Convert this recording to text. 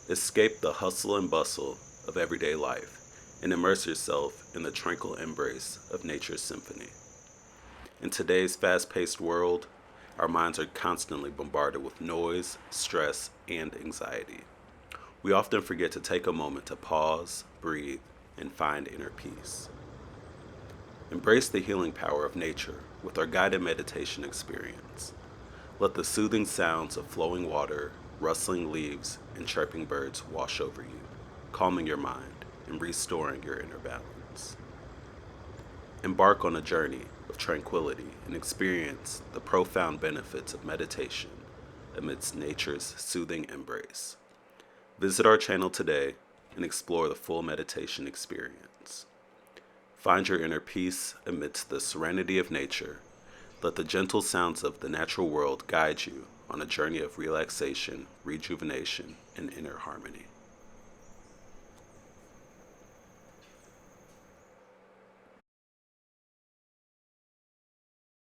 Escape the hustle and bustle of everyday life and immerse yourself in the tranquil embrace of nature's symphony. In today's fast paced world, our minds are constantly bombarded with noise, stress, and anxiety. We often forget to take a moment to pause, breathe, and find inner peace. Embrace the healing power of nature with our guided meditation experience. Let the soothing sounds of flowing water, rustling leaves, and chirping birds wash over you, calming your mind and restoring your inner balance. Embark on a journey of tranquility and experience the profound benefits of meditation amidst nature's soothing embrace. Visit our channel today and explore the full meditation experience. Find your inner peace amidst the serenity of nature. Let the gentle sounds of the natural world guide you on a journey of relaxation, rejuvenation, and inner harmony.